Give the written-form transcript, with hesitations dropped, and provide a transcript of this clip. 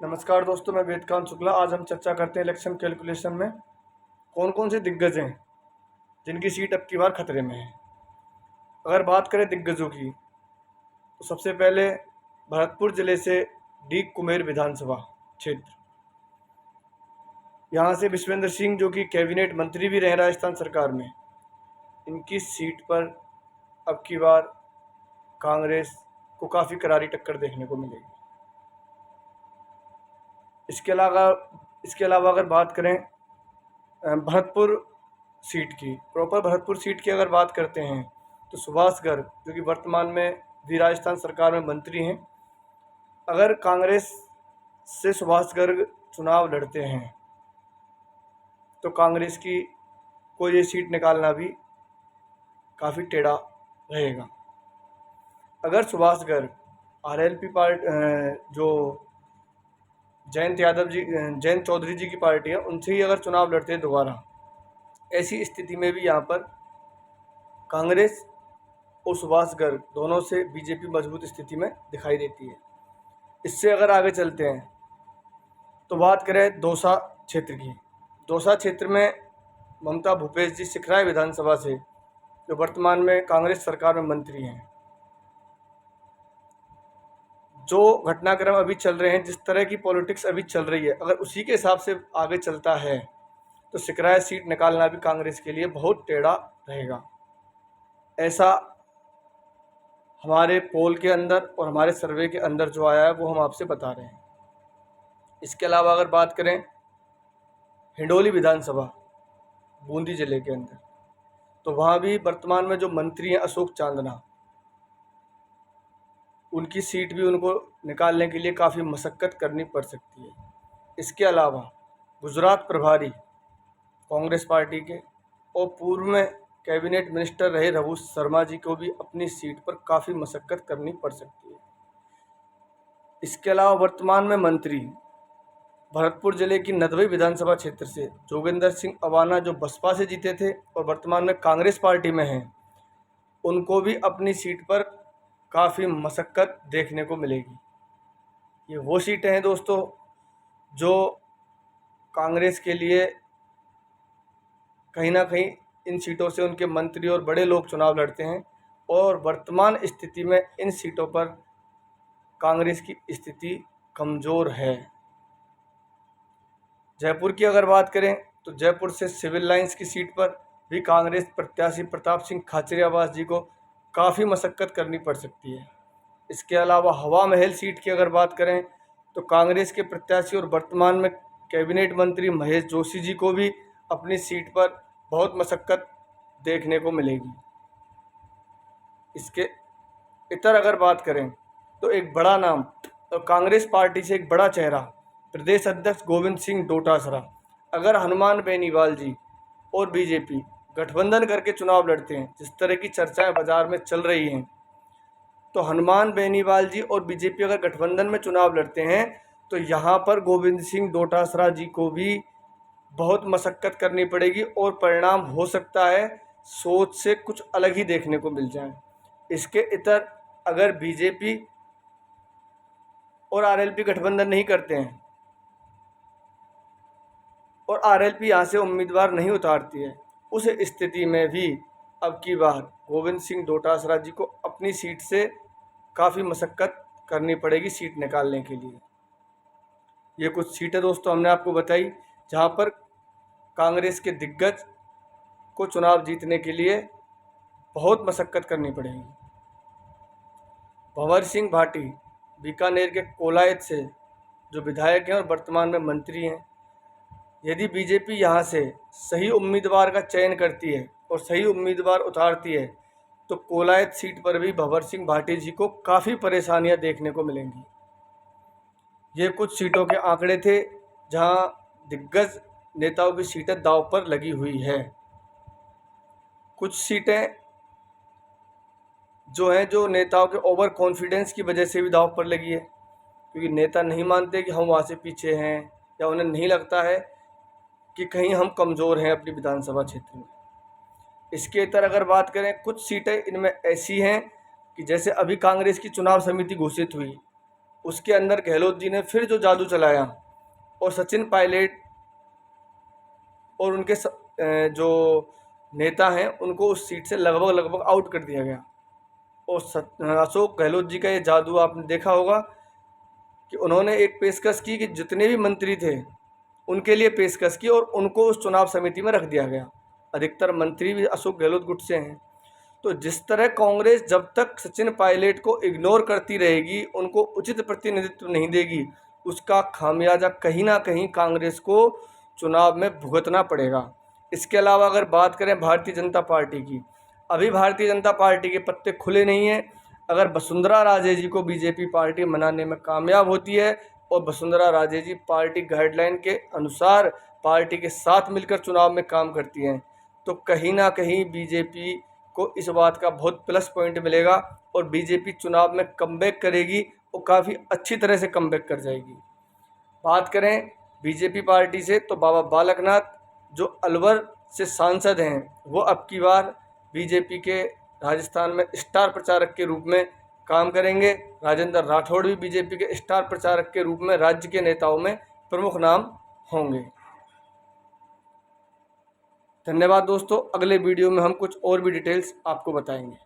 नमस्कार दोस्तों, मैं वेदकांत शुक्ला। आज हम चर्चा करते हैं इलेक्शन कैलकुलेशन में कौन कौन से दिग्गज हैं जिनकी सीट अब की बार खतरे में है। अगर बात करें दिग्गजों की तो सबसे पहले भरतपुर जिले से डी कुमेर विधानसभा क्षेत्र, यहाँ से विश्वेंद्र सिंह जो कि कैबिनेट मंत्री भी रहे राजस्थान सरकार में, इनकी सीट पर अब की बार कांग्रेस को काफ़ी करारी टक्कर देखने को मिलेगी। इसके अलावा अगर बात करें भरतपुर सीट की, प्रॉपर भरतपुर सीट की अगर बात करते हैं तो सुभाष गर्ग जो कि वर्तमान में भी राजस्थान सरकार में मंत्री हैं, अगर कांग्रेस से सुभाष गर्ग चुनाव लड़ते हैं तो कांग्रेस की को ये सीट निकालना भी काफ़ी टेढ़ा रहेगा। अगर सुभाष गर्ग आरएलपी पार्टी जो जयंत चौधरी जी की पार्टी है, उनसे ही अगर चुनाव लड़ते हैं दोबारा, ऐसी स्थिति में भी यहाँ पर कांग्रेस और सुभाष गर्ग दोनों से बीजेपी मजबूत स्थिति में दिखाई देती है। इससे अगर आगे चलते हैं तो बात करें दौसा क्षेत्र की। दौसा क्षेत्र में ममता भूपेश जी सिखराय विधानसभा से, जो वर्तमान में कांग्रेस सरकार में मंत्री हैं, जो घटनाक्रम अभी चल रहे हैं, जिस तरह की पॉलिटिक्स अभी चल रही है, अगर उसी के हिसाब से आगे चलता है तो सिखराय सीट निकालना भी कांग्रेस के लिए बहुत टेढ़ा रहेगा। ऐसा हमारे पोल के अंदर और हमारे सर्वे के अंदर जो आया है वो हम आपसे बता रहे हैं। इसके अलावा अगर बात करें हिंडोली विधानसभा बूंदी जिले के अंदर, तो वहाँ भी वर्तमान में जो मंत्री हैं अशोक चांदना, उनकी सीट भी उनको निकालने के लिए काफ़ी मशक्क़त करनी पड़ सकती है। इसके अलावा गुजरात प्रभारी कांग्रेस पार्टी के और पूर्व में कैबिनेट मिनिस्टर रहे रघु शर्मा जी को भी अपनी सीट पर काफ़ी मशक्क़त करनी पड़ सकती है। इसके अलावा वर्तमान में मंत्री भरतपुर जिले की नदबई विधानसभा क्षेत्र से जोगेंद्र सिंह अवाना, जो बसपा से जीते थे और वर्तमान में कांग्रेस पार्टी में हैं, उनको भी अपनी सीट पर काफ़ी मशक्क़त देखने को मिलेगी। ये वो सीटें हैं दोस्तों जो कांग्रेस के लिए कहीं ना कहीं इन सीटों से उनके मंत्री और बड़े लोग चुनाव लड़ते हैं, और वर्तमान स्थिति में इन सीटों पर कांग्रेस की स्थिति कमज़ोर है। जयपुर की अगर बात करें तो जयपुर से सिविल लाइंस की सीट पर भी कांग्रेस प्रत्याशी प्रताप सिंह खाचरियावास जी को काफ़ी मशक्क़त करनी पड़ सकती है। इसके अलावा हवा महल सीट की अगर बात करें तो कांग्रेस के प्रत्याशी और वर्तमान में कैबिनेट मंत्री महेश जोशी जी को भी अपनी सीट पर बहुत मशक्क़त देखने को मिलेगी। इसके इतर अगर बात करें तो एक बड़ा नाम और कांग्रेस पार्टी से एक बड़ा चेहरा प्रदेश अध्यक्ष गोविंद सिंह डोटासरा, अगर हनुमान बेनीवाल जी और बीजेपी गठबंधन करके चुनाव लड़ते हैं, जिस तरह की चर्चाएं बाजार में चल रही हैं, तो हनुमान बेनीवाल जी और बीजेपी अगर गठबंधन में चुनाव लड़ते हैं तो यहाँ पर गोविंद सिंह डोटासरा जी को भी बहुत मशक्क़त करनी पड़ेगी और परिणाम हो सकता है सोच से कुछ अलग ही देखने को मिल जाए। इसके इतर अगर बीजेपी और आरएलपी गठबंधन नहीं करते हैं और आरएलपी यहाँ से उम्मीदवार नहीं उतारती है, उस स्थिति में भी अब की बार गोविंद सिंह डोटासरा जी को अपनी सीट से काफ़ी मशक्क़त करनी पड़ेगी सीट निकालने के लिए। ये कुछ सीटें दोस्तों हमने आपको बताई जहाँ पर कांग्रेस के दिग्गज को चुनाव जीतने के लिए बहुत मशक्क़त करनी पड़ेगी। भंवर सिंह भाटी बीकानेर के कोलायत से जो विधायक हैं और वर्तमान में मंत्री हैं, यदि बीजेपी यहाँ से सही उम्मीदवार का चयन करती है और सही उम्मीदवार उतारती है तो कोलायत सीट पर भी भंवर सिंह भाटी जी को काफ़ी परेशानियाँ देखने को मिलेंगी। ये कुछ सीटों के आंकड़े थे जहाँ दिग्गज नेताओं की सीटें दांव पर लगी हुई है। कुछ सीटें जो हैं जो नेताओं के ओवर कॉन्फिडेंस की वजह से भी दांव पर लगी है, क्योंकि नेता नहीं मानते कि हम वहाँ से पीछे हैं, या उन्हें नहीं लगता है कि कहीं हम कमज़ोर हैं अपनी विधानसभा क्षेत्र में। इसके इतर अगर बात करें, कुछ सीटें इनमें ऐसी हैं कि जैसे अभी कांग्रेस की चुनाव समिति घोषित हुई उसके अंदर गहलोत जी ने फिर जो जादू चलाया और सचिन पायलट और उनके जो नेता हैं उनको उस सीट से लगभग आउट कर दिया गया। और अशोक गहलोत जी का ये जादू आपने देखा होगा कि उन्होंने एक पेशकश की कि जितने भी मंत्री थे उनके लिए पेशकश की और उनको उस चुनाव समिति में रख दिया गया। अधिकतर मंत्री भी अशोक गहलोत गुट से हैं। तो जिस तरह कांग्रेस जब तक सचिन पायलट को इग्नोर करती रहेगी, उनको उचित प्रतिनिधित्व नहीं देगी, उसका खामियाजा कहीं ना कहीं कांग्रेस को चुनाव में भुगतना पड़ेगा। इसके अलावा अगर बात करें भारतीय जनता पार्टी की, अभी भारतीय जनता पार्टी के पत्ते खुले नहीं हैं। अगर वसुंधरा राजे जी को बीजेपी पार्टी मनाने में कामयाब होती है और वसुंधरा राजे जी पार्टी गाइडलाइन के अनुसार पार्टी के साथ मिलकर चुनाव में काम करती हैं, तो कहीं ना कहीं बीजेपी को इस बात का बहुत प्लस पॉइंट मिलेगा और बीजेपी चुनाव में कमबैक करेगी और काफ़ी अच्छी तरह से कमबैक कर जाएगी। बात करें बीजेपी पार्टी से तो बाबा बालकनाथ जो अलवर से सांसद हैं, वो अब की बार बीजेपी के राजस्थान में स्टार प्रचारक के रूप में काम करेंगे। राजेंद्र राठौड़ भी बीजेपी के स्टार प्रचारक के रूप में राज्य के नेताओं में प्रमुख नाम होंगे। धन्यवाद दोस्तों, अगले वीडियो में हम कुछ और भी डिटेल्स आपको बताएंगे।